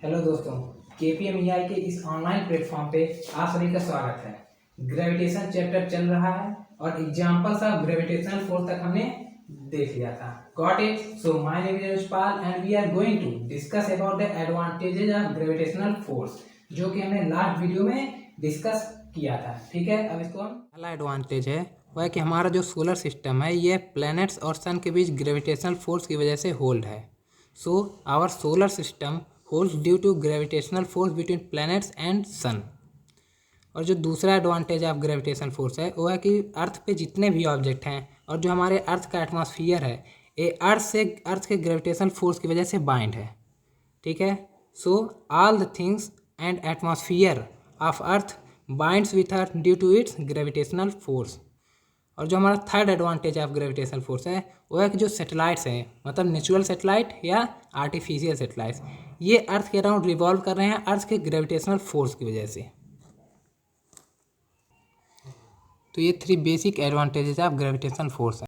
Hello दोस्तों, KPMEI के इस ऑनलाइन प्लेटफॉर्म पे आप सभी का स्वागत है। ग्रेविटेशन चैप्टर चल रहा है और एग्जांपल्स ऑफ ग्रेविटेशनल फोर्स तक हमने देख लिया था। Got it? So my name is Yashpal and we are going to discuss about the advantages of gravitational force, जो कि हमने लास्ट वीडियो में डिस्कस किया था। ठीक है, अब इसको हम पहला एडवांटेज है वह है कि हमारा जो सोलर सिस्टम है ये प्लैनेट्स और सन के बीच ग्रेविटेशनल फोर्स की वजह से होल्ड है। So our solar system holds due to gravitational force between planets and sun। और जो दूसरा एडवांटेज ऑफ ग्रेविटेशनल फोर्स है वो है कि अर्थ पे जितने भी ऑब्जेक्ट हैं और जो हमारे अर्थ का एटमॉस्फेयर है ये अर्थ के ग्रेविटेशनल फोर्स की वजह से बाइंड है। ठीक है, so all the things and atmosphere of earth binds with earth due to its gravitational force. और जो हमारा third advantage of gravitational force है वो है कि जो सैटेलाइट्स हैं, मतलब नेचुरल सैटेलाइट या आर्टिफिशियल सैटेलाइट्स, ये अर्थ के अराउंड रिवॉल्व कर रहे हैं अर्थ के ग्रेविटेशनल फोर्स की वजह से। तो ये 3 basic advantages of gravitational force है।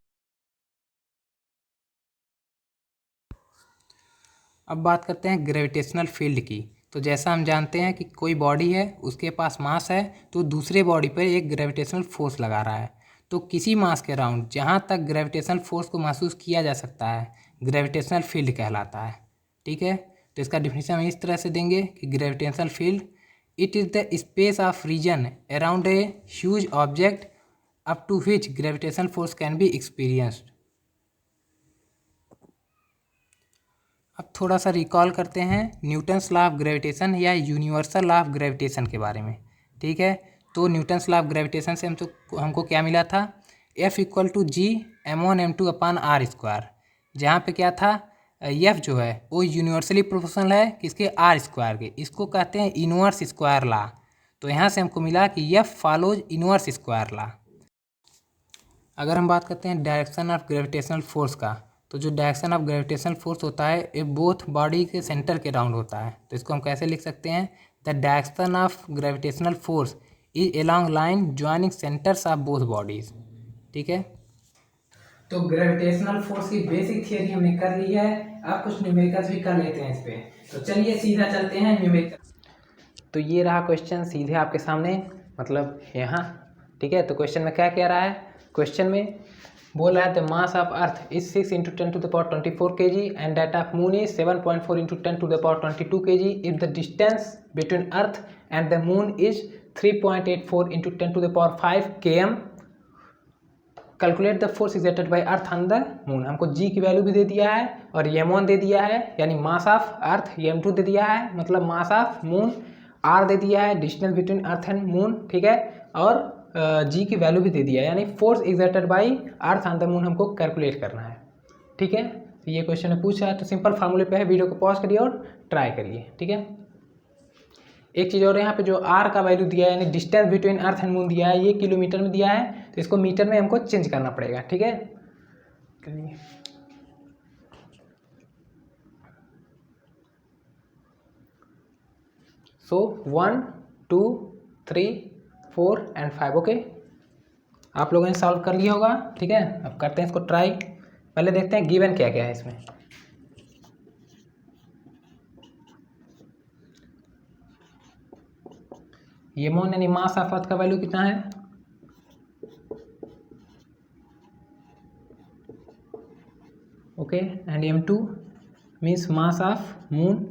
अब बात करते हैं ग्रेविटेशनल फील्ड की। तो जैसा हम जानते हैं कि कोई बॉडी है, उसके पास मास है, तो दूसरे बॉडी पर एक ग्रेविटेशनल फोर्स लगा रहा है। तो किसी मास के अराउंड जहाँ तक ग्रेविटेशनल फोर्स को महसूस किया जा सकता है ग्रेविटेशनल फील्ड कहलाता है। ठीक है, तो इसका डिफिनीशन हम इस तरह से देंगे कि gravitational field it is the space of region around a huge object up to which gravitational force can be experienced. अब थोड़ा सा रिकॉल करते हैं न्यूटन्स लॉ ऑफ ग्रेविटेशन या यूनिवर्सल लॉ ऑफ ग्रेविटेशन के बारे में। ठीक है, तो न्यूटन्स लॉ ऑफ ग्रेविटेशन से हमको क्या मिला था? F equal to G m1 m2 upon r square, जहाँ पे क्या था F जो है वो यूनिवर्सली प्रोपोर्शनल है किसके? r स्क्वायर के। इसको कहते हैं इनवर्स स्क्वायर लॉ। तो यहाँ से हमको मिला कि F follows inverse square law. अगर हम बात करते हैं डायरेक्शन ऑफ ग्रेविटेशनल फोर्स का, तो जो डायरेक्शन ऑफ ग्रेविटेशनल फोर्स होता है ये बोथ बॉडी के सेंटर के राउंड होता है। तो इसको हम कैसे लिख सकते हैं? The direction of gravitational force is along line joining centres of both bodies. ठीक है, तो ग्रेविटेशनल फोर्स की बेसिक थियरी हमने कर ली है। अब कुछ न्यूमेरिकल्स भी कर लेते हैं इस पे। तो चलिए सीधा चलते हैं न्यूमेरिकल। तो ये रहा क्वेश्चन सीधे आपके सामने, मतलब यहाँ। ठीक है, तो क्वेश्चन में क्या कह रहा है? क्वेश्चन में बोल रहा है the mass of earth is 6 × 10⁴ kg and that of moon is 7.4 × 10⁻22 kg if the distance between earth and the moon is 3.84 × 10⁵ km। Calculate the force exerted by earth on the moon. हमको जी की value भी दे दिया है और m1 दे दिया है, यानी mass of earth, m2 दे दिया है मतलब मास ऑफ मून, r दे दिया है distance between earth and moon. ठीक है, और जी की वैल्यू भी दे दिया है, यानी force exerted by earth on the moon हमको कैलकुलेट करना है। ठीक है, तो ये क्वेश्चन में पूछा है, तो सिंपल फार्मूले पे है, वीडियो को पॉज करिए और ट्राई करिए। ठीक है, एक चीज़ और, यहाँ पे जो आर का वैल्यू दिया है यानी distance between earth and moon दिया है, ये किलोमीटर में दिया है, तो इसको मीटर में हमको चेंज करना पड़ेगा। ठीक है, सो 1 2 3 4 एंड 5। ओके, आप लोगों ने सॉल्व कर लिया होगा। ठीक है, अब करते हैं इसको ट्राई। पहले देखते हैं गिवन क्या क्या है इसमें। ये मोन यानी मास ऑफ अर्थ का वैल्यू कितना है? Okay, and m2 means mass of moon.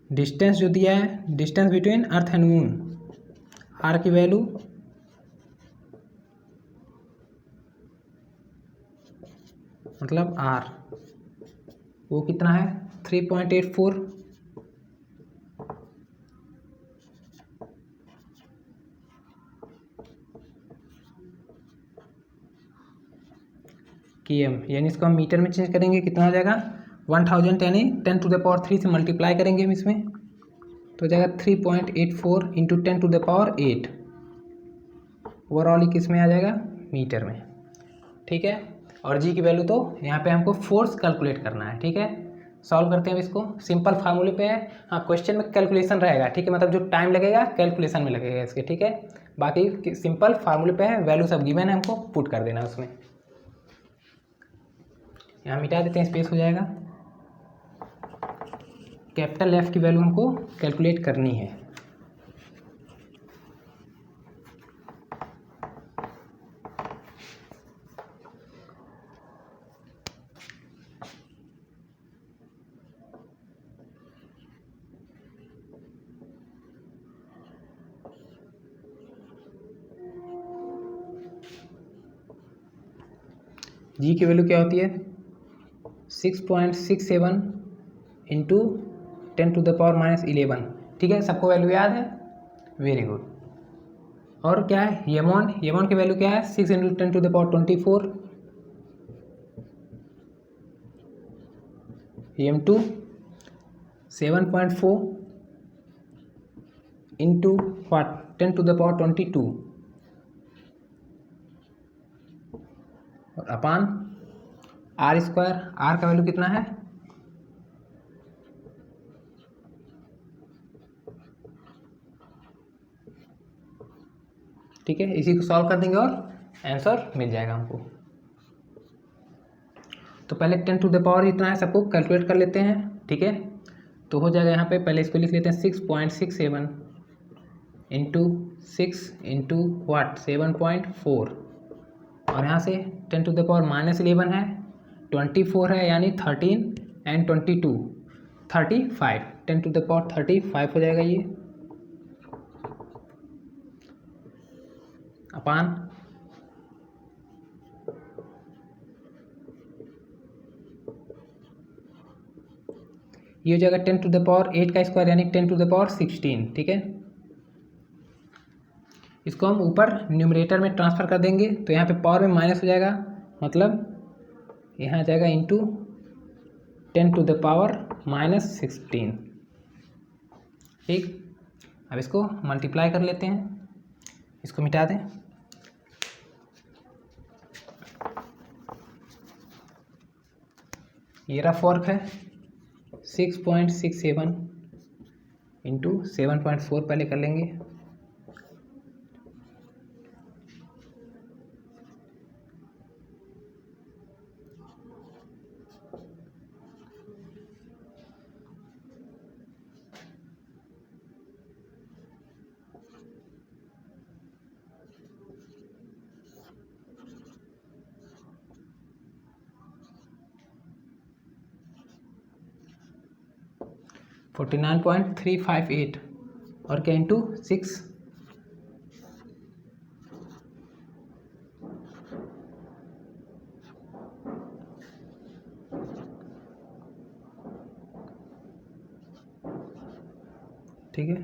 Distance जो दिया है, distance between earth and moon, R की वैल्यू मतलब आर, वो कितना है? 3.84। km, यानी इसको हम मीटर में चेंज करेंगे, कितना हो जाएगा? 1000, यानी 10⁻³ से मल्टीप्लाई करेंगे हम इसमें, तो हो जाएगा 3.84 × 10⁸। ओवरऑल ही किस में आ जाएगा? मीटर में। ठीक है, और जी की वैल्यू तो यहाँ पे हमको फोर्स कैलकुलेट करना है। ठीक है, सॉल्व करते हैं इसको, सिंपल फार्मूले पे है। हाँ, क्वेश्चन में कैलकुलेशन रहेगा। ठीक है, मतलब जो टाइम लगेगा कैलकुलेशन में लगेगा इसके। ठीक है, बाकी सिंपल फार्मूले पे है, वैल्यू सब गिवन है, हमको पुट कर देना उसमें। यहाँ मिटा देते हैं, स्पेस हो जाएगा। कैपिटल एफ की वैल्यू हमको कैलकुलेट करनी है। जी की वैल्यू क्या होती है 6.67 इंटू 10⁻⁻11। ठीक है, सबको वैल्यू याद है, वेरी गुड। और क्या है यमोन की वैल्यू क्या है 6 इंटू 10⁻24। M2 7.4 इंटू व्हाट 10⁻22 और अपान R स्क्वायर। R का वैल्यू कितना है ठीक है, इसी को सॉल्व कर देंगे और आंसर मिल जाएगा हमको। तो पहले 10⁻, इतना है सबको कैलकुलेट कर लेते हैं। ठीक है, तो हो जाएगा यहाँ पे, पहले इसको लिख लेते हैं 6.67 इंटू 6 इंटू वाट 7.4 और यहाँ से 10⁻⁻11 है, 24 है, यानी 13 एंड 22 35, 10⁻35 हो जाएगा ये, अपान ये हो जाएगा 10⁸ का स्क्वायर यानी 10⁻16। ठीक है, इसको हम ऊपर न्यूमरेटर में ट्रांसफ़र कर देंगे, तो यहाँ पे पावर में माइनस हो जाएगा, मतलब यहाँ आ जाएगा इंटू 10⁻⁻16। ठीक, अब इसको मल्टीप्लाई कर लेते हैं, इसको मिटा दें। ये रहा फॉर्क है 6.67 इंटू 7.4 पहले कर लेंगे, $49.358 और क्या इंटू 6 ठीक है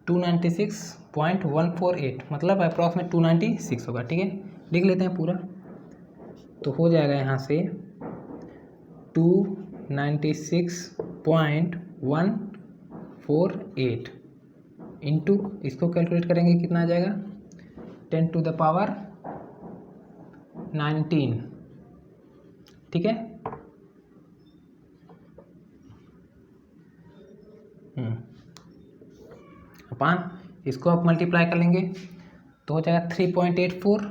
296.148 मतलब अप्रॉक्सीमेट 296 होगा। ठीक है, लिख लेते हैं पूरा, तो हो जाएगा यहाँ से 296.148 इंटू इसको कैलकुलेट करेंगे कितना आ जाएगा 10⁻19। ठीक है, अपान इसको आप मल्टीप्लाई कर लेंगे तो हो जाएगा 3.84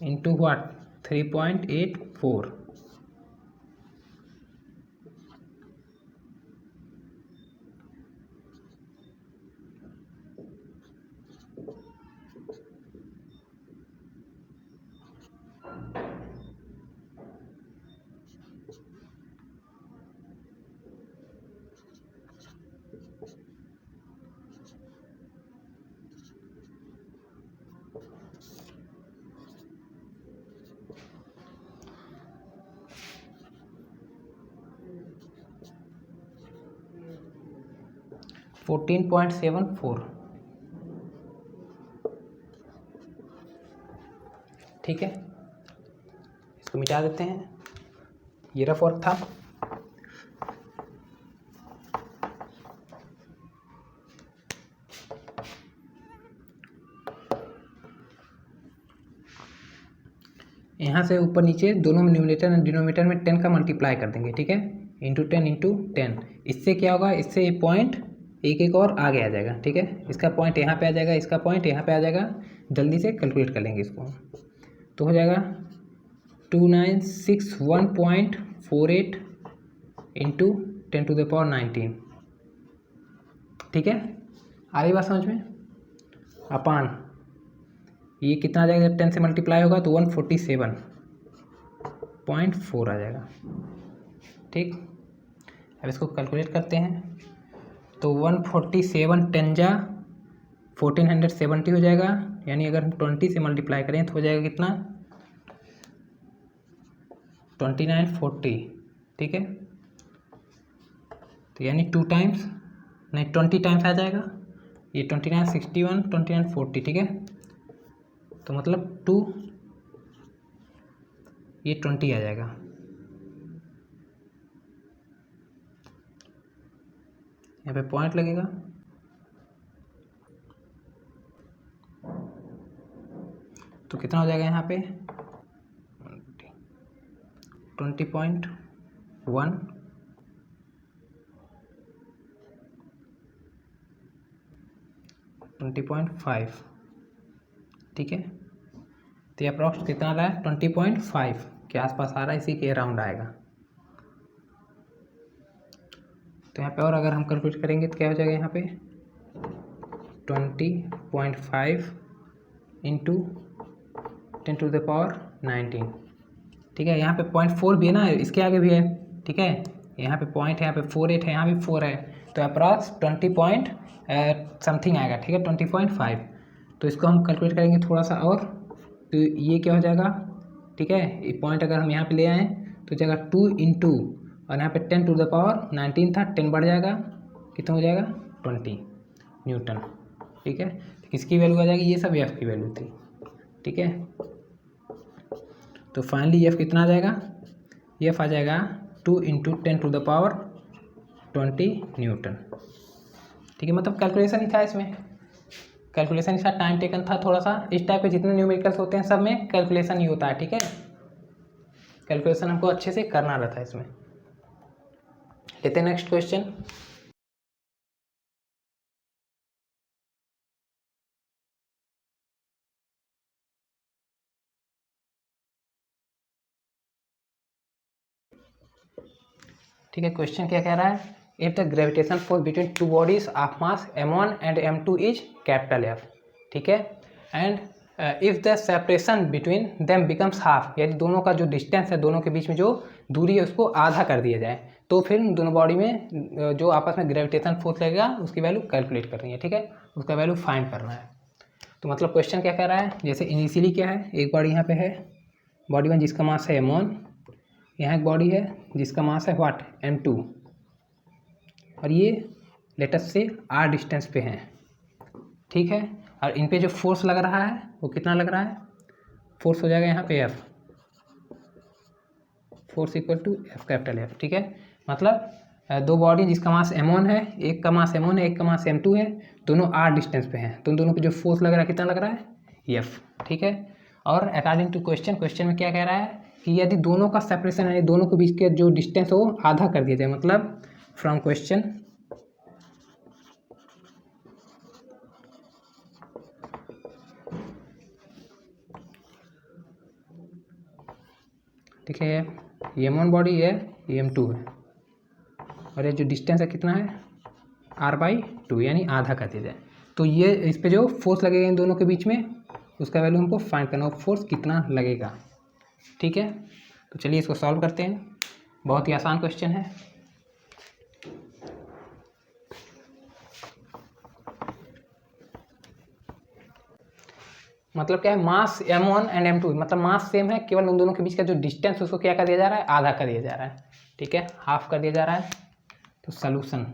इंटू व्हाट 3.84 14.74। ठीक है, इसको मिटा देते हैं, ये रफ वर्क था। यहाँ से ऊपर नीचे दोनों न्यूमरेटर एंड डिनोमिनेटर में 10 का मल्टीप्लाई कर देंगे। ठीक है, इंटू 10 इंटू 10, इससे क्या होगा, इससे ये पॉइंट एक एक और आगे आ जाएगा, ठीक है। इसका पॉइंट यहाँ पे आ जाएगा, इसका पॉइंट यहाँ पे आ जाएगा। जल्दी से कैलकुलेट कर लेंगे इसको, तो हो जाएगा 2961.48 इंटू 10⁻19, ठीक है। आ रही बात समझ में? अपान ये कितना आ जाएगा, जब 10 से मल्टीप्लाई होगा तो 147.4 आ जाएगा, ठीक। अब इसको कैलकुलेट करते हैं, तो 147 10 जा 1470 हो जाएगा, यानी अगर हम 20 से मल्टीप्लाई करें तो हो जाएगा कितना, 2940, ठीक है। तो यानी 2 टाइम्स नहीं 20 टाइम्स आ जाएगा, ये 2961 2940, ठीक है। तो मतलब 2 ये 20 आ जाएगा, यहाँ पे पॉइंट लगेगा, तो कितना हो जाएगा यहाँ पे 20.1 20.5, ठीक है। तो ये अप्रॉक्स कितना आ रहा है 20.5 के आसपास आ रहा है, इसी के अराउंड आएगा। तो यहाँ पे और अगर हम कैलकुलेट करेंगे तो क्या हो जाएगा, यहाँ पे 20.5 इंटू 10⁻19, ठीक है। यहाँ पे 0.4 भी है ना, इसके आगे भी है, ठीक है। यहाँ पे पॉइंट है, यहाँ पे 48 है, यहाँ भी 4 है, तो अप्रॉक्स 20 पॉइंट समथिंग आएगा, ठीक है, 20.5। तो इसको हम कैलकुलेट करेंगे थोड़ा सा और, तो ये क्या हो जाएगा, ठीक है। ये पॉइंट अगर हम यहाँ पे ले आएँ तो जाएगा 2 इंटू, और यहाँ पे 10⁻19 था, 10 बढ़ जाएगा, कितना हो जाएगा 20 न्यूटन, ठीक है। तो किसकी वैल्यू आ जाएगी, ये सब एफ की वैल्यू थी, ठीक है। तो फाइनली एफ कितना आ जाएगा, एफ आ जाएगा 2 इंटू 10⁻20 न्यूटन, ठीक है। मतलब कैलकुलेशन ही था इसमें, कैलकुलेशन ही था, टाइम टेकन था थोड़ा सा। इस टाइप के जितने न्यूमेरिकल्स होते हैं सब में कैलकुलेशन ही होता है, ठीक है। कैलकुलेशन हमको अच्छे से करना रहता है इसमें। लेते हैं नेक्स्ट क्वेश्चन। ठीक है, क्वेश्चन क्या कह रहा है, if the gravitation force between two bodies of mass m1 and m2 is capital F, ठीक है, and if the separation between them becomes half, यदि दोनों का जो डिस्टेंस है, दोनों के बीच में जो दूरी है उसको आधा कर दिया जाए, तो फिर दोनों बॉडी में जो आपस में ग्रेविटेशन फोर्स लगेगा उसकी वैल्यू कैलकुलेट करनी है, ठीक है, उसका वैल्यू फाइंड करना है। तो मतलब क्वेश्चन क्या कह रहा है, जैसे इनिशियली क्या है, एक बॉडी यहाँ पे है, बॉडी में जिसका मास है m1, यहाँ एक बॉडी है जिसका मास है व्हाट m2, और ये लेटेस्ट से r डिस्टेंस पे हैं, ठीक है। और इन पे जो फोर्स लग रहा है वो कितना लग रहा है, फोर्स हो जाएगा यहाँ पे F, force equal to F capital F, ठीक है। मतलब दो बॉडी जिसका मास m1 है, एक का मास m1 है, एक का मास m2 है, दोनों r डिस्टेंस पे हैं, तो उन दोनों पे जो फोर्स लग रहा है कितना लग रहा है F, ठीक है। और अकॉर्डिंग टू क्वेश्चन में क्या कह रहा है कि यदि दोनों का सेपरेशन है, दोनों के बीच के जो डिस्टेंस हो आधा कर दिया जाए, मतलब फ्रॉम क्वेश्चन ठीक है, ये m1 बॉडी है, ये m2 है, और ये जो डिस्टेंस है कितना है r/2, यानी आधा कर दिया जाए, तो ये इस पे जो फोर्स लगेगा इन दोनों के बीच में उसका वैल्यू हमको फाइंड करना हो, फोर्स कितना लगेगा, ठीक है। तो चलिए इसको सॉल्व करते हैं, बहुत ही आसान क्वेश्चन है। मतलब क्या है, मास m1 एंड m2, मतलब मास सेम है, केवल उन दोनों के बीच का जो डिस्टेंस उसको क्या कर दिया जा रहा है, आधा कर दिया जा रहा है, ठीक है, हाफ कर दिया जा रहा है। तो सॉल्यूशन,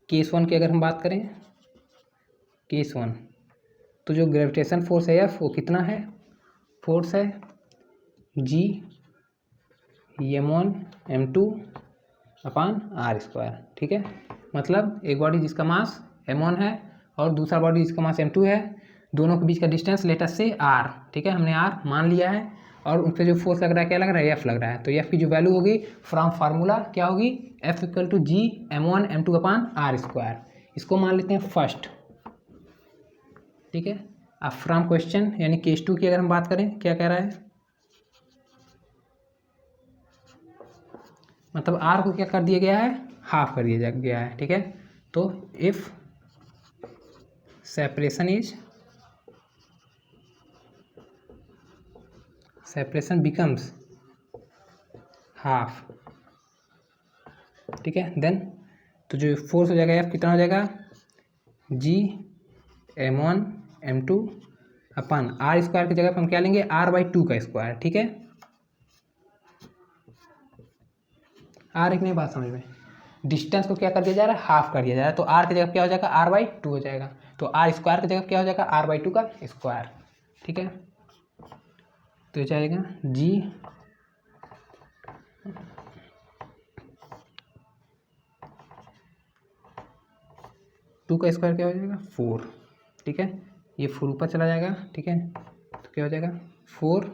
केस 1 की अगर हम बात करें, केस 1, तो जो ग्रेविटेशन फोर्स है F वो कितना है, फोर्स है G m1 m2 अपान r², ठीक है। मतलब एक बॉडी जिसका मास m1 है और दूसरा बॉडी जिसका मास m2 है, दोनों के बीच का डिस्टेंस लेटर से r, ठीक है, हमने r मान लिया है, और उन पर जो फोर्स लग रहा है क्या लग रहा है, एफ लग रहा है। तो एफ की जो वैल्यू होगी फ्रॉम फार्मूला क्या होगी, F equal to G m1 m2 upon R square. इसको मान लेते हैं फर्स्ट, ठीक है। अब फ्रॉम क्वेश्चन यानी केस 2 की अगर हम बात करें, क्या कह रहा है, मतलब आर को क्या कर दिया गया है, हाफ कर दिया गया है, ठीक है। तो इफ सेपरेशन बिकम्स हाफ, ठीक है, देन तो जो फोर्स हो जाएगा एफ कितना हो जाएगा, जी m1 m2 upon R square की जगह पर हम क्या लेंगे, r/2 का स्क्वायर, ठीक है। आर एक नहीं बात समझ में, डिस्टेंस को क्या कर दिया जा रहा है, हाफ कर दिया जा रहा है। तो आर की जगह क्या हो जाएगा, r/2 हो जाएगा। तो आर स्क्वायर की जगह क्या हो जाएगा, r/2 का स्क्वायर, ठीक है। तो ये जाएगा जी टू का स्क्वायर क्या हो जाएगा 4, ठीक है। ये 4 ऊपर चला जाएगा, ठीक है। तो क्या हो जाएगा 4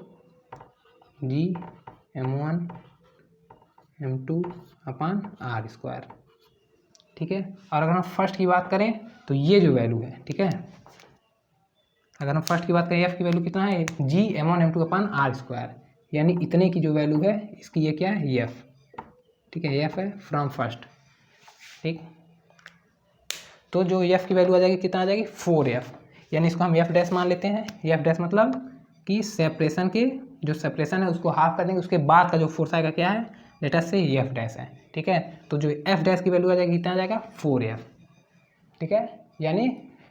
जी m1 m2 upon R square, ठीक है। और अगर हम फर्स्ट की बात करें तो ये जो वैल्यू है, ठीक है, अगर हम फर्स्ट की बात करें एफ की वैल्यू कितना है, जी m1 m2 upon R square, यानी इतने की जो वैल्यू है इसकी ये क्या है, एफ, ठीक है, एफ है फ्रॉम फर्स्ट, ठीक। तो जो एफ की वैल्यू आ जाएगी कितना आ जाएगी 4f, यानी इसको हम एफ डैश मान लेते हैं। एफ डैश मतलब कि सेपरेशन के जो सेपरेशन है उसको हाफ कर देंगे, उसके बाद का जो फोर्स आएगा क्या है, लेटर से एफ डैश है, ठीक है। तो जो एफ डैश की वैल्यू आ जाएगी कितना आ जाएगा 4f, ठीक है। यानी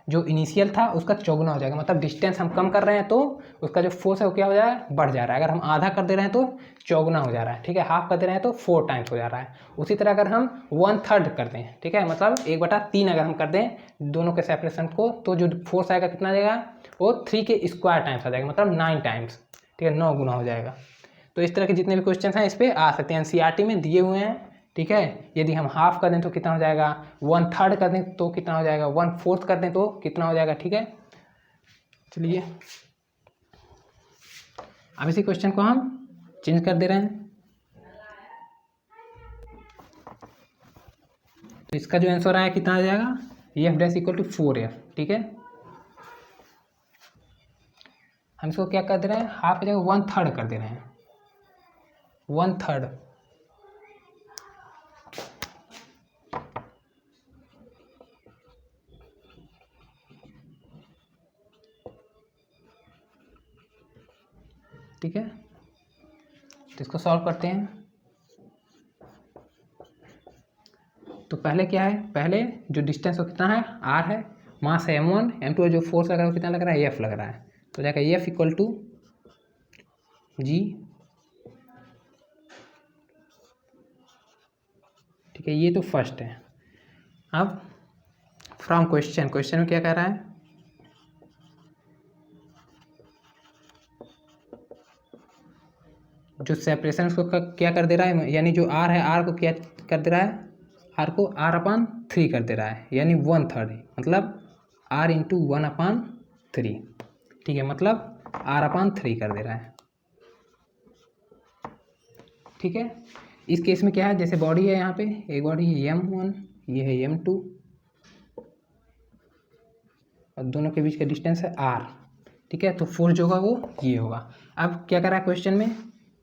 जो इनिशियल था उसका चौगुना हो जाएगा, मतलब डिस्टेंस हम कम कर रहे हैं तो उसका जो फोर्स है वो क्या हो जा रहा है, बढ़ जा रहा है। अगर हम आधा कर दे रहे हैं तो चौगुना हो जा रहा है, ठीक है। हाफ कर दे रहे हैं तो 4 टाइम्स हो जा रहा है। उसी तरह अगर हम 1/3 कर दें, ठीक है, मतलब 1/3 अगर हम कर दें दोनों के सेपरेशन को, तो जो फोर्स आएगा कितना आ जाएगा, वो 3 के स्क्वायर टाइम्स आ जाएगा, मतलब 9 टाइम्स, ठीक है, 9 गुना हो जाएगा। तो इस तरह के जितने भी क्वेश्चन हैं इस पर आ सकते हैं, एनसीईआरटी में दिए हुए हैं, ठीक है। यदि हम हाफ कर दें तो कितना हो जाएगा, 1/3 कर दें तो कितना हो जाएगा, 1/4 कर दें तो कितना हो जाएगा, ठीक है। चलिए अब इसी क्वेश्चन को हम चेंज कर दे रहे हैं। तो इसका जो आंसर आया कितना आ जाएगा, F dash equal to 4f, ठीक है। हम इसको क्या कर दे रहे हैं, हाफ की जगह 1/3 कर दे रहे हैं, 1/3, ठीक है। तो इसको सॉल्व करते हैं। तो पहले क्या है, पहले जो डिस्टेंस वो कितना है, r है, मास है m1, m2 जो फोर्स लग रहा है वो कितना लग रहा है, f लग रहा है। तो जाएगा f इक्वल टू जी, ठीक है, ये तो फर्स्ट है। अब फ्रॉम क्वेश्चन, क्वेश्चन में क्या कह रहा है, जो सेपरेशन उसको क्या कर दे रहा है, यानी जो r है r को क्या कर दे रहा है, r को r/3 कर दे रहा है, यानी 1/3, मतलब r इंटू 1/3, ठीक है, मतलब r/3 कर दे रहा है, ठीक है। इस केस में क्या है, जैसे बॉडी है यहाँ पे एक बॉडी है m1, ये है m2, और दोनों के बीच का डिस्टेंस है r, ठीक है। तो फोर्स जो होगा वो ये होगा। अब क्या कर रहा है क्वेश्चन में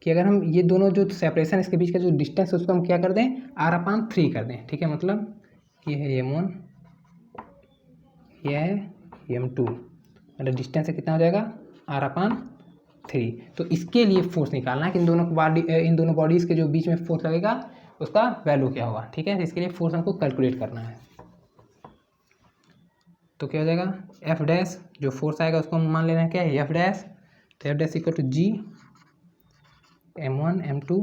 कि अगर हम ये दोनों जो सेपरेशन इसके बीच का जो डिस्टेंस है उसको हम क्या कर दें, r/3 कर दें, ठीक है। मतलब ये है m1, ये है m2, मतलब डिस्टेंस कितना हो जाएगा r/3। तो इसके लिए फोर्स निकालना है कि इन दोनों बॉडीज़ के जो बीच में फोर्स लगेगा उसका वैल्यू क्या होगा, ठीक है। इसके लिए फोर्स हमको कैलकुलेट करना है। तो क्या हो जाएगा, एफ डैश जो फोर्स आएगा उसको हम मान लेना है क्या है, एफ डैश। तो F dash equal to G m1 m2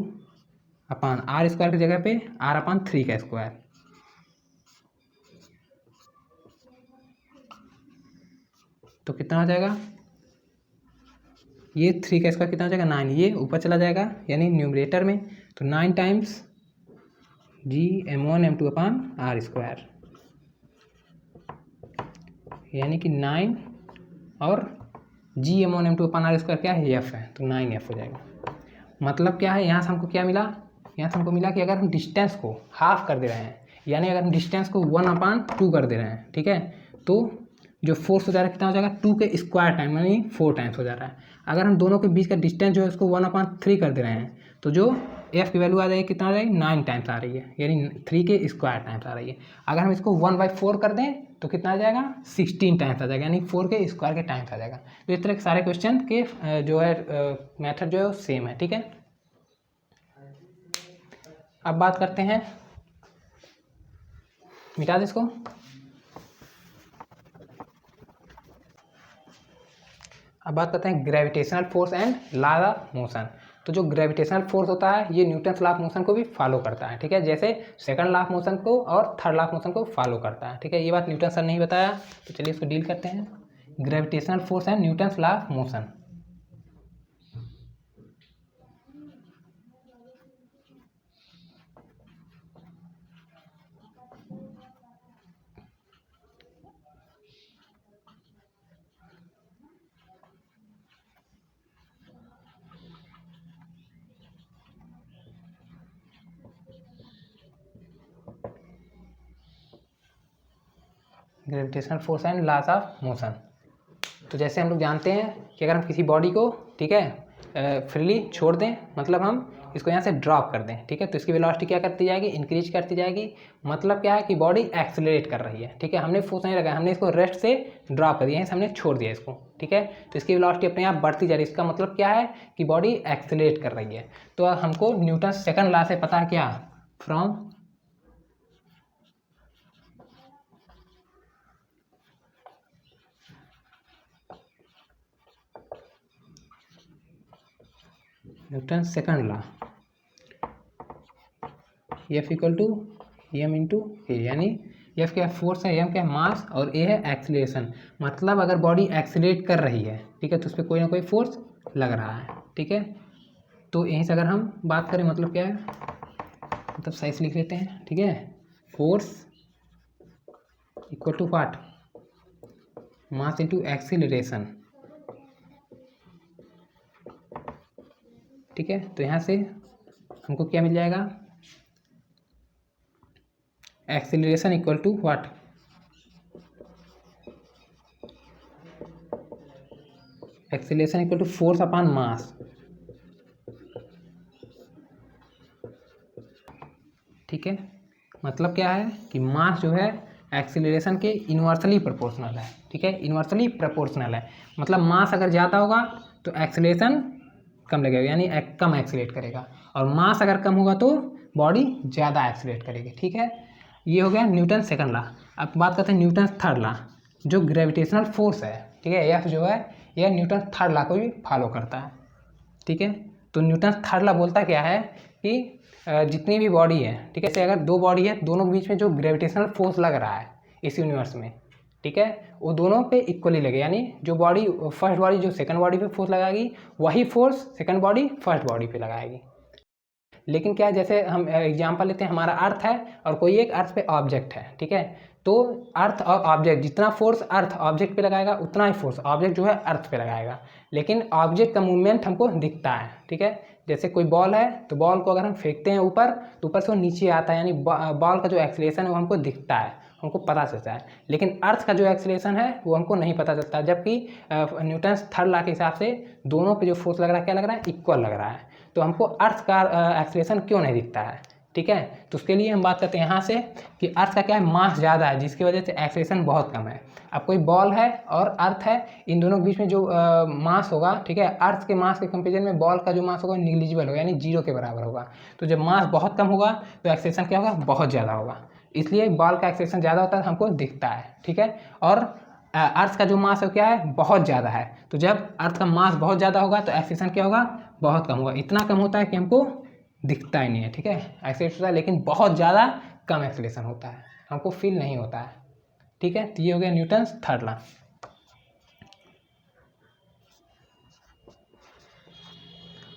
upon R square की जगह पे r/3 का स्क्वायर, तो कितना हो जाएगा, ये 3 का स्क्वायर कितना हो जाएगा 9, ये ऊपर चला जाएगा यानी न्यूमरेटर में, तो 9 times G m1 m2 upon R square, यानी कि 9 और G(m1m2 / r² क्या है, F है, तो 9F हो जाएगा। मतलब क्या है, यहाँ से हमको क्या मिला, यहाँ से हमको मिला कि अगर हम डिस्टेंस को हाफ कर दे रहे हैं, यानी अगर हम डिस्टेंस को 1/2 कर दे रहे हैं, ठीक है, तो जो फोर्स हो जा रहा है कितना हो जाएगा, 2 के स्क्वायर टाइम यानी 4 टाइम्स हो जा रहा है। अगर हम दोनों के बीच का डिस्टेंस जो है उसको 1/3 कर दे रहे हैं, तो जो एफ की वैल्यू आ जाएगी कितना आ जाएगी, 9 टाइम्स आ रही है, यानी 3 के स्क्वायर टाइम्स आ रही है। अगर हम इसको 1/4 कर दें तो कितना आ जाएगा, 16 टाइम्स आ जाएगा, यानी 4 के स्क्वायर के टाइम्स आ जाएगा। तो इस तरह के सारे क्वेश्चन के जो है मेथड जो है वो सेम है, ठीक है। अब बात करते हैं, मिटा दे इसको। अब बात करते हैं gravitational force and law of motion. तो जो ग्रेविटेशनल फोर्स होता है ये न्यूटन्स लॉ ऑफ मोशन को भी फॉलो करता है, ठीक है, जैसे सेकंड लॉ ऑफ मोशन को और थर्ड लॉ ऑफ मोशन को फॉलो करता है, ठीक है। ये बात न्यूटन सर ने ही बताया, तो चलिए इसको डील करते हैं। Gravitational force and Newton's law of motion. Gravitational force and laws of motion. तो जैसे हम लोग जानते हैं कि अगर हम किसी बॉडी को, ठीक है, फ्रीली छोड़ दें, मतलब हम इसको यहाँ से ड्रॉप कर दें, ठीक है, तो इसकी वेलोसिटी क्या करती जाएगी, इंक्रीज करती जाएगी। मतलब क्या है कि बॉडी एक्सेलरेट कर रही है, ठीक है, हमने फोर्स नहीं लगाया, हमने इसको रेस्ट से ड्रॉप कर दिया, यहीं से हमने छोड़ दिया इसको, ठीक है, तो इसकी वेलोसिटी अपने आप बढ़ती जा रही है। इसका मतलब क्या है कि बॉडी एक्सेलरेट कर रही है। तो हमको न्यूटन सेकंड लॉ से पता है क्या, from Newton second law, F equal to m into a, यानी F क्या फोर्स है, M क्या मास और A है एक्सीलरेशन। मतलब अगर बॉडी एक्सीलरेट कर रही है, ठीक है, तो उस पर कोई ना कोई फोर्स लग रहा है, ठीक है। तो यहीं से अगर हम बात करें मतलब क्या है, मतलब सही से लिख लेते हैं, ठीक है, force equal to what, mass into acceleration, ठीक है। तो यहाँ से हमको क्या मिल जाएगा, acceleration equal to what, acceleration equal to force upon mass, ठीक है। मतलब क्या है कि मास जो है एक्सीलरेशन के इन्वर्सली प्रोपोर्शनल है, ठीक है, इन्वर्सली प्रोपोर्शनल है। मतलब मास अगर ज़्यादा होगा तो एक्सीलरेशन कम लगेगा, यानी कम एक्सीलरेट करेगा, और मास अगर कम होगा तो बॉडी ज़्यादा एक्सीलरेट करेगी, ठीक है। ये हो गया न्यूटन सेकंड लॉ। अब बात करते हैं न्यूटन थर्ड लॉ, जो ग्रेविटेशनल फोर्स है, ठीक है, एफ जो है यह न्यूटन थर्ड लॉ को भी फॉलो करता है, ठीक है। तो न्यूटन थर्ड लॉ बोलता क्या है कि जितनी भी बॉडी है, ठीक है, जैसे अगर दो बॉडी है, दोनों के बीच में जो ग्रेविटेशनल फोर्स लग रहा है इस यूनिवर्स में, ठीक है, वो दोनों पे इक्वली लगे, यानी जो बॉडी फर्स्ट बॉडी जो सेकंड बॉडी पे फोर्स लगाएगी वही force second body first body पे लगाएगी। लेकिन क्या है, जैसे हम एग्जांपल लेते हैं, हमारा अर्थ है और कोई एक अर्थ पे ऑब्जेक्ट है, ठीक है, तो अर्थ और ऑब्जेक्ट जितना फोर्स अर्थ ऑब्जेक्ट पे लगाएगा उतना ही फोर्स ऑब्जेक्ट जो है अर्थ पे लगाएगा, लेकिन ऑब्जेक्ट का मूवमेंट हमको दिखता है, ठीक है। जैसे कोई बॉल है तो बॉल को अगर हम फेंकते हैं ऊपर तो ऊपर से वो नीचे आता है, यानी बॉल का जो एक्सीलरेशन है वो हमको दिखता है, हमको पता चलता है, लेकिन अर्थ का जो एक्सीलरेशन है वो हमको नहीं पता चलता। जबकि न्यूटन थर्ड लॉ के हिसाब से दोनों पे जो फोर्स लग रहा है क्या लग रहा है, इक्वल लग रहा है। तो हमको अर्थ का एक्सीलरेशन क्यों नहीं दिखता है, ठीक है। तो उसके लिए हम बात करते हैं यहाँ से कि अर्थ का क्या है, मास ज़्यादा है, जिसकी वजह से एक्सीलरेशन बहुत कम है। अब कोई बॉल है और अर्थ है, इन दोनों के बीच में जो मास होगा, ठीक है, अर्थ के मास के कंपेरिजन में बॉल का जो मास होगा निग्लिजिबल होगा, यानी जीरो के बराबर होगा। तो जब मास बहुत कम होगा तो एक्सीलरेशन क्या होगा, बहुत ज़्यादा होगा, इसलिए बॉल का एक्सीलरेशन ज़्यादा होता है, हमको दिखता है, ठीक है। और अर्थ का जो मास है क्या है, बहुत ज़्यादा है, तो जब अर्थ का मास बहुत ज़्यादा होगा तो एक्सीलरेशन क्या होगा, बहुत कम होगा, इतना कम होता है कि हमको दिखता ही नहीं है, ठीक है, एक्सीलरेशन होता है लेकिन बहुत ज़्यादा कम एक्सीलरेशन होता है, हमको फील नहीं होता है, ठीक है। तो ये हो गया न्यूटन थर्ड लॉ।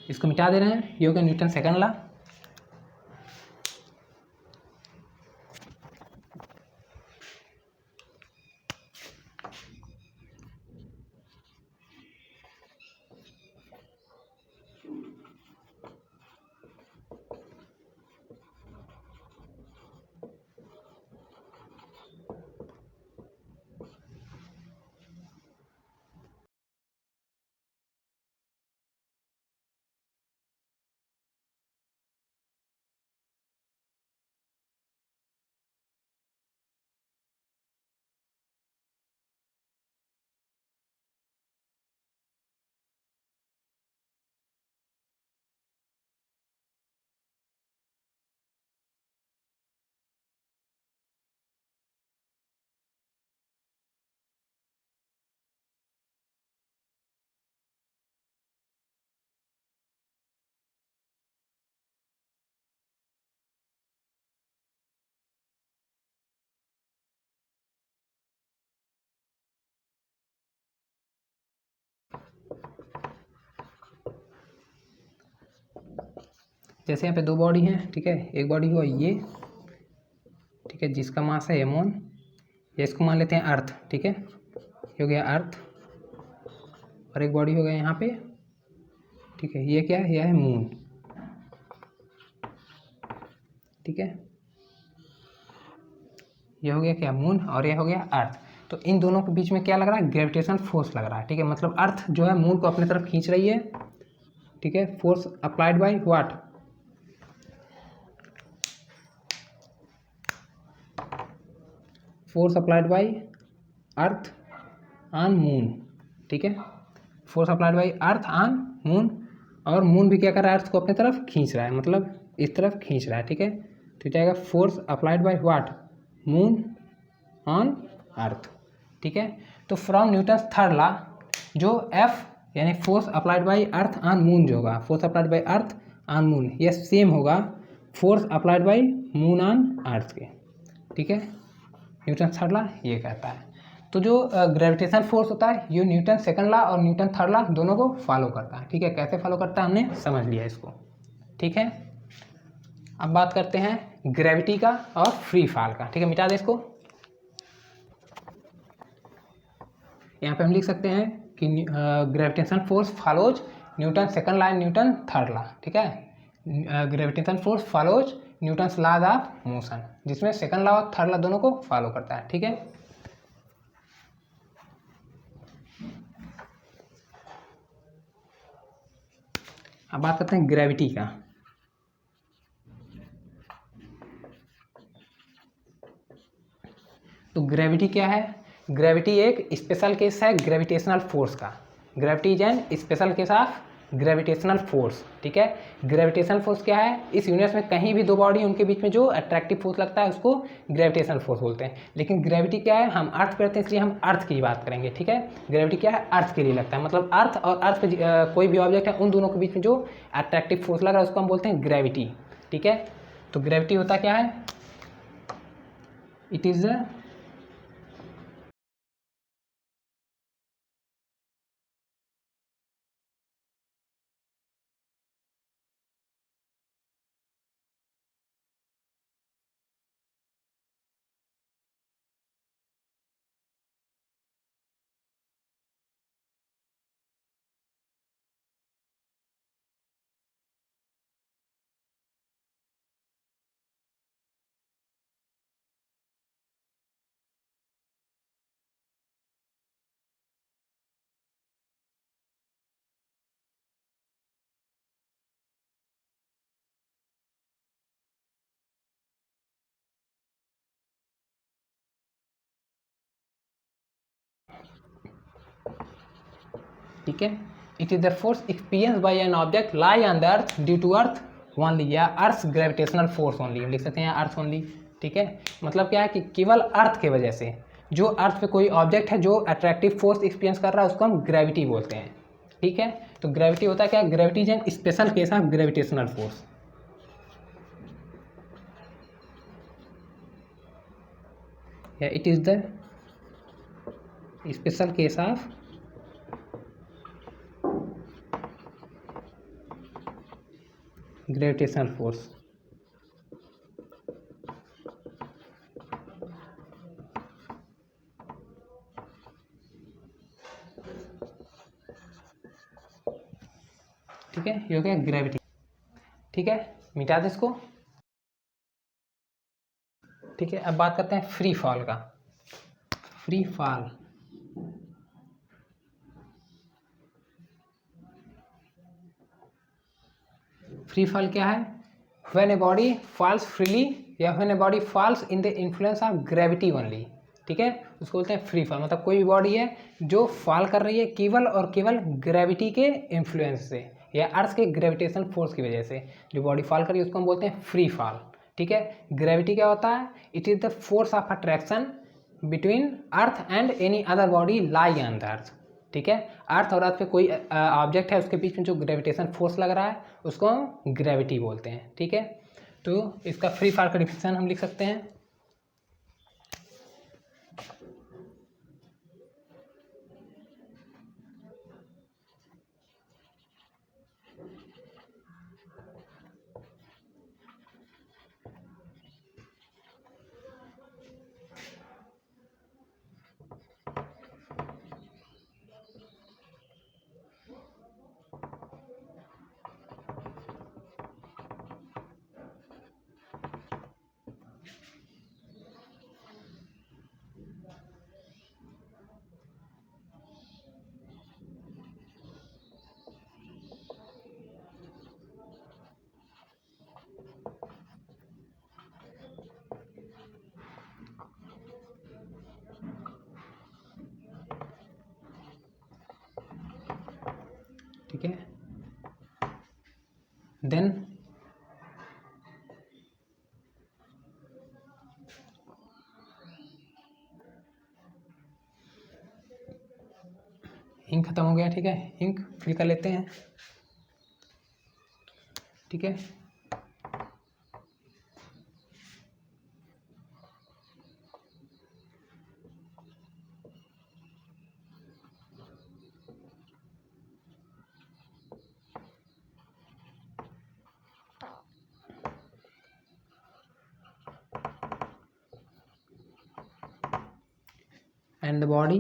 इसको मिटा दे रहे हैं, ये हो गया न्यूटन सेकंड लॉ। जैसे यहाँ पे दो बॉडी हैं, ठीक है, एक बॉडी हुआ ये, ठीक है, जिसका मास है m1, या इसको मान लेते हैं अर्थ, ठीक है, ये हो गया अर्थ, और एक बॉडी हो गया यहाँ पे, ठीक है, ये क्या है, यह है मून, ठीक है, ये हो गया क्या, मून, और ये हो गया अर्थ। तो इन दोनों के बीच में क्या लग रहा है, ग्रेविटेशनल फोर्स लग रहा है, ठीक है, मतलब अर्थ जो है मून को अपनी तरफ खींच रही है, ठीक है, force applied by what, force applied by earth on moon, ठीक है, force applied by earth on moon, और मून भी क्या कर रहा है, अर्थ को अपनी तरफ खींच रहा है, मतलब इस तरफ खींच रहा है, ठीक है, तो जाएगा force applied by what, moon on earth, ठीक है। तो फ्रॉम न्यूटन्स थर्ड लॉ, जो F यानी force applied by earth on moon जो होगा, force applied by earth on moon, यह सेम होगा force applied by moon on earth के, ठीक है, न्यूटन थर्ड लॉ ये कहता है। तो जो ग्रेविटेशन फोर्स होता है, ये न्यूटन सेकंड लॉ और न्यूटन थर्ड लॉ दोनों को फॉलो करता है, ठीक है, कैसे फॉलो करता है हमने समझ लिया इसको, ठीक है। अब बात करते हैं ग्रेविटी का और फ्री फॉल का, ठीक है, मिटा दे इसको। यहाँ पे हम लिख सकते हैं कि gravitation force follows Newton second law and Newton third law, ठीक है, gravitation force follows Newton's laws of motion, जिसमें सेकंड लॉ और थर्ड लॉ दोनों को फॉलो करता है, ठीक है। अब बात करते हैं ग्रेविटी का। तो ग्रेविटी क्या है, ग्रेविटी एक स्पेशल केस है ग्रेविटेशनल फोर्स का, gravity is an special case of gravitational force, ठीक है। ग्रेविटेशनल फोर्स क्या है, इस यूनिवर्स में कहीं भी दो बॉडी उनके बीच में जो अट्रैक्टिव फोर्स लगता है उसको ग्रेविटेशनल फोर्स बोलते हैं। लेकिन ग्रेविटी क्या है, हम अर्थ पे रहते हैं इसलिए हम अर्थ की बात करेंगे, ठीक है। ग्रेविटी क्या है, अर्थ के लिए लगता है, मतलब अर्थ और अर्थ पे कोई भी ऑब्जेक्ट है उन दोनों के बीच में जो अट्रैक्टिव फोर्स लग रहा है उसको हम बोलते हैं ग्रेविटी, ठीक है। तो ग्रेविटी होता क्या है, इट इज ठीक है, it is the force experience by an object lie on the earth due to earth only, या अर्थ ग्रेविटेशनल फोर्स ओनली, हम लिख सकते हैं अर्थ ओनली, ठीक है। मतलब क्या है कि केवल अर्थ की वजह से जो अर्थ पे कोई ऑब्जेक्ट है जो अट्रैक्टिव फोर्स एक्सपीरियंस कर रहा है उसको हम ग्रेविटी बोलते हैं, ठीक है। तो ग्रेविटी होता है क्या, gravity is an special case of gravitational force, या it is the special case of gravitational force, ठीक है, ये हो गया ग्रेविटी, ठीक है, मिटा दे इसको, ठीक है। अब बात करते हैं फ्री फॉल का। फ्री फॉल, फ्री फॉल क्या है, when a body falls freely या when a body falls in the influence of gravity only, ठीक है, उसको बोलते हैं फ्री फॉल। मतलब कोई भी बॉडी है जो फॉल कर रही है केवल और केवल ग्रेविटी के इन्फ्लुएंस से या अर्थ के ग्रेविटेशनल फोर्स की वजह से जो बॉडी फॉल कर रही है उसको हम बोलते हैं फ्री फॉल, ठीक है। ग्रेविटी क्या होता है, it is the force of attraction between earth and any other body lie on the अर्थ, ठीक है। अर्थ और अर्थ पे कोई ऑब्जेक्ट है उसके बीच में जो ग्रेविटेशन फोर्स लग रहा है उसको हम ग्रेविटी बोलते हैं, ठीक है। तो इसका फ्री फॉल का डिफिनेशन हम लिख सकते हैं, देन इंक खत्म हो गया, ठीक है, इंक फिल कर लेते हैं, ठीक है। and the body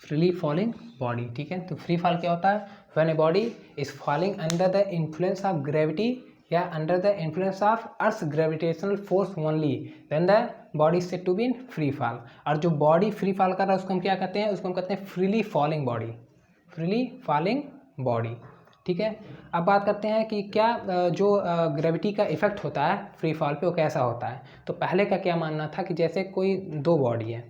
freely falling body, ठीक है। तो फ्री फॉल क्या होता है? When a body is falling under the influence of gravity या under the influence of earth gravitational force only, then the body is said to be in free fall. और जो body free fall कर रहा है उसको हम क्या कहते हैं? उसको हम कहते हैं freely falling body, freely falling body, ठीक है। अब बात करते हैं कि क्या जो ग्रेविटी का इफेक्ट होता है फ्री फॉल पे वो कैसा होता है। तो पहले का क्या मानना था कि जैसे कोई दो बॉडी है,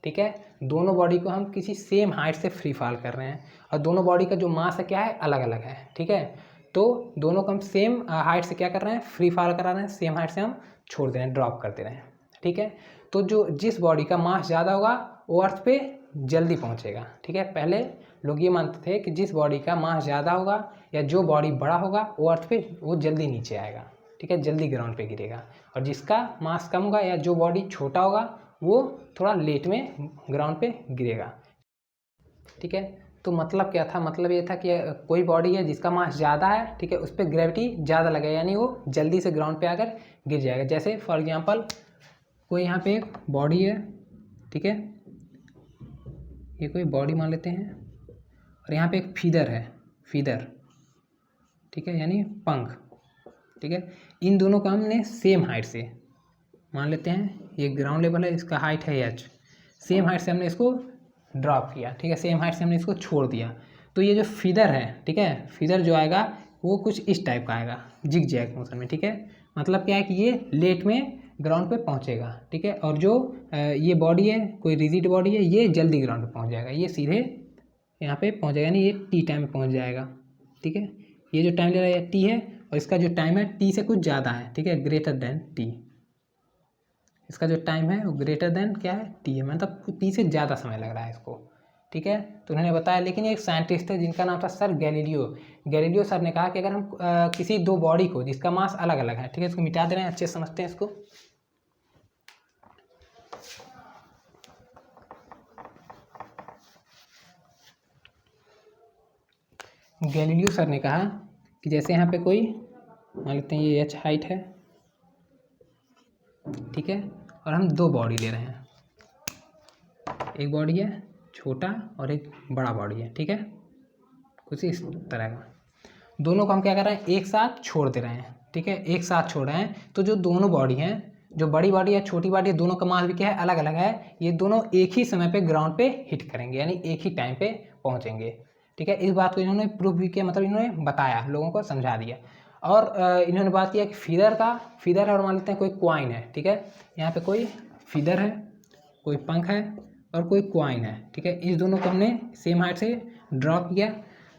ठीक है, दोनों बॉडी को हम किसी सेम हाइट से फ्री फॉल कर रहे हैं और दोनों बॉडी का जो मास है क्या है? अलग अलग है, ठीक है। तो दोनों को हम सेम हाइट से क्या कर रहे हैं? फ्री फॉल करा रहे हैं, सेम हाइट से हम छोड़ दे रहे हैं, ड्रॉप कर दे रहे हैं, ठीक है। तो जो जिस बॉडी का मास ज़्यादा होगा वो अर्थ पे जल्दी पहुंचेगा, ठीक है। पहले लोग ये मानते थे कि जिस बॉडी का मास ज़्यादा होगा या जो बॉडी बड़ा होगा वो अर्थ पे वो जल्दी नीचे आएगा, ठीक है, जल्दी ग्राउंड पे गिरेगा। और जिसका मास कम होगा या जो बॉडी छोटा होगा वो थोड़ा लेट में ग्राउंड पे गिरेगा, ठीक है। तो मतलब क्या था? मतलब ये था कि कोई बॉडी है जिसका मास ज़्यादा है, ठीक है, उस पर ग्रेविटी ज़्यादा लगेगा, यानी वो जल्दी से ग्राउंड पे आकर गिर जाएगा। जैसे फॉर एग्जांपल कोई यहाँ पे एक बॉडी है, ठीक है, ये कोई बॉडी मान लेते हैं और यहाँ पे एक फीदर है, फीदर, ठीक है, यानी पंख, ठीक है। इन दोनों को हमने सेम हाइट से मान लेते हैं, ये ग्राउंड लेवल है, इसका हाइट है h, सेम हाइट से हमने इसको ड्रॉप किया, ठीक है, सेम हाइट से हमने इसको छोड़ दिया। तो ये जो फीदर है, ठीक है, फीदर जो आएगा वो कुछ इस टाइप का आएगा, जिग जैग मोशन में, ठीक है। मतलब क्या है कि ये लेट में ग्राउंड पे पहुंचेगा, ठीक है। और जो ये बॉडी है, कोई रिजिड बॉडी है, ये जल्दी ग्राउंड पे पहुंच जाएगा, ये सीधे यहाँ पे पहुंच जाएगा, यानी ये टी टाइम पे पहुंच जाएगा, ठीक है। ये जो टाइम ले रहा है टी है और इसका जो टाइम है टी से कुछ ज़्यादा है, ठीक है, ग्रेटर देन टी। इसका जो टाइम है वो ग्रेटर देन क्या है? टी है, मतलब टी से ज़्यादा समय लग रहा है इसको, ठीक है। तो उन्होंने बताया, लेकिन एक साइंटिस्ट थे जिनका नाम था सर गैलीलियो। गैलीलियो सर ने कहा कि अगर हम किसी दो बॉडी को जिसका मास अलग अलग है, ठीक है, इसको मिटा दे रहे हैं, अच्छे से समझते हैं इसको। गैलीलियो सर ने कहा कि जैसे यहाँ पे कोई मान लेते हैं ये h हाइट है, ठीक है, और हम दो बॉडी ले रहे हैं, एक बॉडी है छोटा और एक बड़ा बॉडी है, ठीक है, कुछ इस तरह का। दोनों को हम क्या कर रहे हैं? एक साथ छोड़ दे रहे हैं, ठीक है, एक साथ छोड़ रहे हैं। तो जो दोनों बॉडी हैं, जो बड़ी बॉडी है छोटी बॉडी है, दोनों का मास भी क्या है? अलग अलग है। ये दोनों एक ही समय पे ग्राउंड पे हिट करेंगे, यानी एक ही टाइम पे पहुंचेंगे, ठीक है। इस बात को इन्होंने प्रूफ भी किया, मतलब इन्होंने बताया, लोगों को समझा दिया। और इन्होंने बात किया कि फीदर है और मान लेते हैं कोई क्वाइन है, ठीक है, यहाँ पे कोई फीदर है, कोई पंख है और कोई क्वाइन है, ठीक है। इस दोनों को हमने सेम हाइट से ड्रॉप किया,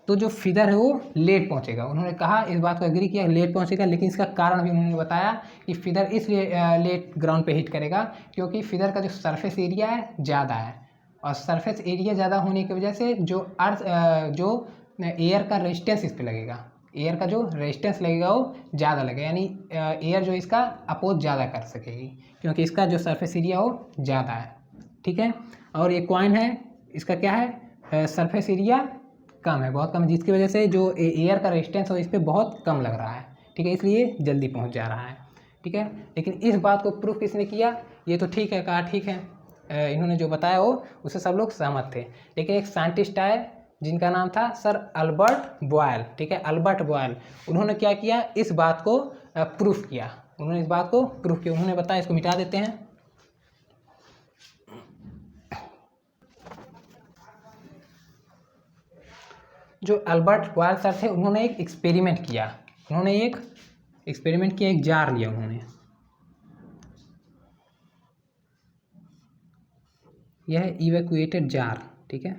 तो जो फीदर है वो लेट पहुंचेगा। उन्होंने कहा, इस बात को एग्री किया, लेट पहुंचेगा, लेकिन इसका कारण भी उन्होंने बताया कि फीदर इसलिए लेट ग्राउंड पे हिट करेगा क्योंकि फीदर का जो सरफेस एरिया है ज़्यादा है, और सरफेस एरिया ज़्यादा होने की वजह से जो जो एयर का रेजिस्टेंस इस पर लगेगा, एयर का जो रेजिस्टेंस लगेगा वो ज़्यादा लगेगा, यानी एयर जो इसका अपोज ज़्यादा कर सकेगी क्योंकि इसका जो सरफेस एरिया वो ज़्यादा है, ठीक है। और ये क्वाइन है, इसका क्या है? सरफेस एरिया कम है, बहुत कम है, जिसकी वजह से जो एयर का रेजिस्टेंस है इस पर बहुत कम लग रहा है, ठीक है, इसलिए जल्दी पहुंच जा रहा है, ठीक है। लेकिन इस बात को प्रूफ किसने किया? ये तो ठीक है, कहा ठीक है, इन्होंने जो बताया वो उससे सब लोग सहमत थे। लेकिन एक साइंटिस्ट आए जिनका नाम था सर अल्बर्ट बॉयल, ठीक है, अल्बर्ट बॉयल। उन्होंने क्या किया? इस बात को प्रूफ किया, उन्होंने इस बात को प्रूफ किया। उन्होंने बताया, इसको मिटा देते हैं, जो अल्बर्ट बॉयल सर थे उन्होंने एक एक्सपेरिमेंट किया, एक जार लिया उन्होंने, यह है इवैक्यूएटेड जार, ठीक है।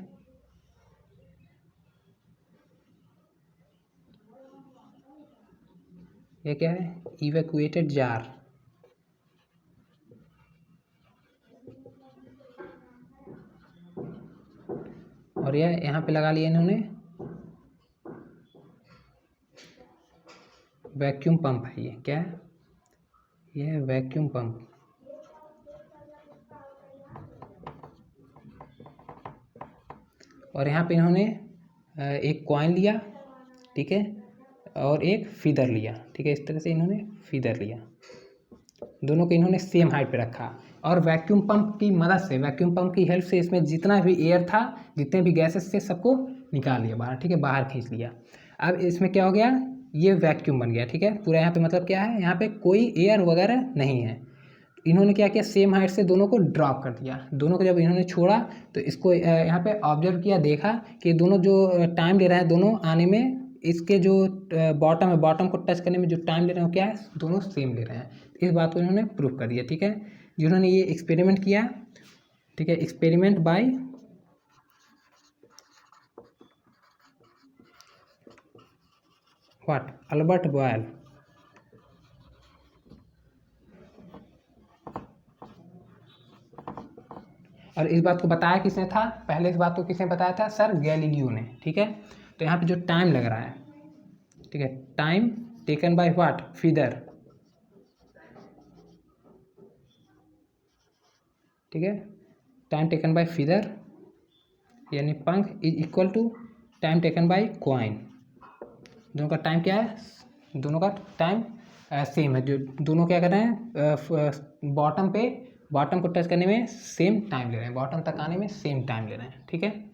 यह क्या है, इवैक्यूएटेड जार। और यह यहाँ पे लगा लिया इन्होंने वैक्यूम पंप है, ये क्या है, यह है वैक्यूम पंप। और यहाँ पे इन्होंने एक कॉइन लिया, ठीक है, और एक फीदर लिया, ठीक है। इस तरह से इन्होंने फीदर लिया, दोनों को इन्होंने सेम हाइट पे रखा और वैक्यूम पंप की मदद से, वैक्यूम पंप की हेल्प से इसमें जितना भी एयर था, जितने भी गैसेस थे, सबको निकाल लिया बाहर, ठीक है, बाहर खींच लिया। अब इसमें क्या हो गया, ये वैक्यूम बन गया, ठीक है। पूरा यहाँ पे मतलब क्या है, यहाँ पे कोई एयर वगैरह नहीं है। इन्होंने क्या किया, सेम हाइट से दोनों को ड्रॉप कर दिया। दोनों को जब इन्होंने छोड़ा तो इसको यहाँ पे ऑब्जर्व किया, देखा कि दोनों जो टाइम ले रहे हैं दोनों आने में, इसके जो बॉटम है, बॉटम को टच करने में जो टाइम ले रहे हैं क्या है, दोनों सेम ले रहे हैं। इस बात को इन्होंने प्रूव कर दिया, ठीक है। जिन्होंने ये एक्सपेरिमेंट किया, ठीक है, experiment by what, Albert Boyle. और इस बात को बताया किसने था, पहले इस बात को किसने बताया था, सर गैलीलियो ने, ठीक है। तो यहाँ पे जो टाइम लग रहा है, ठीक है, time taken by what, feather, ठीक है, टाइम टेकन बाय फीदर यानी पंख is equal to time taken by coin. दोनों का टाइम क्या है, दोनों का टाइम सेम है। जो दोनों क्या कर रहे हैं, बॉटम को टच करने में सेम टाइम ले रहे हैं, बॉटम तक आने में सेम टाइम ले रहे हैं, ठीक है।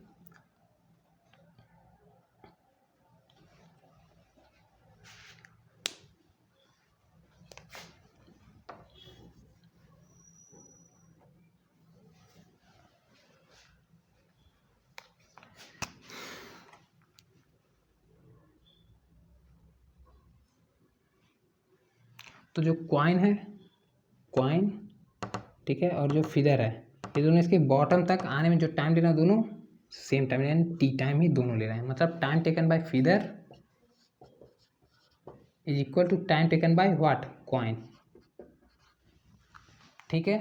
तो जो कॉइन है, कॉइन, ठीक है, और जो फिदर है, ये दोनों इसके बॉटम तक आने में जो टाइम ले रहे हैं दोनों सेम टाइम यानी टी टाइम ही दोनों ले रहे हैं। मतलब time taken by feather is equal to time taken by what, coin, ठीक है।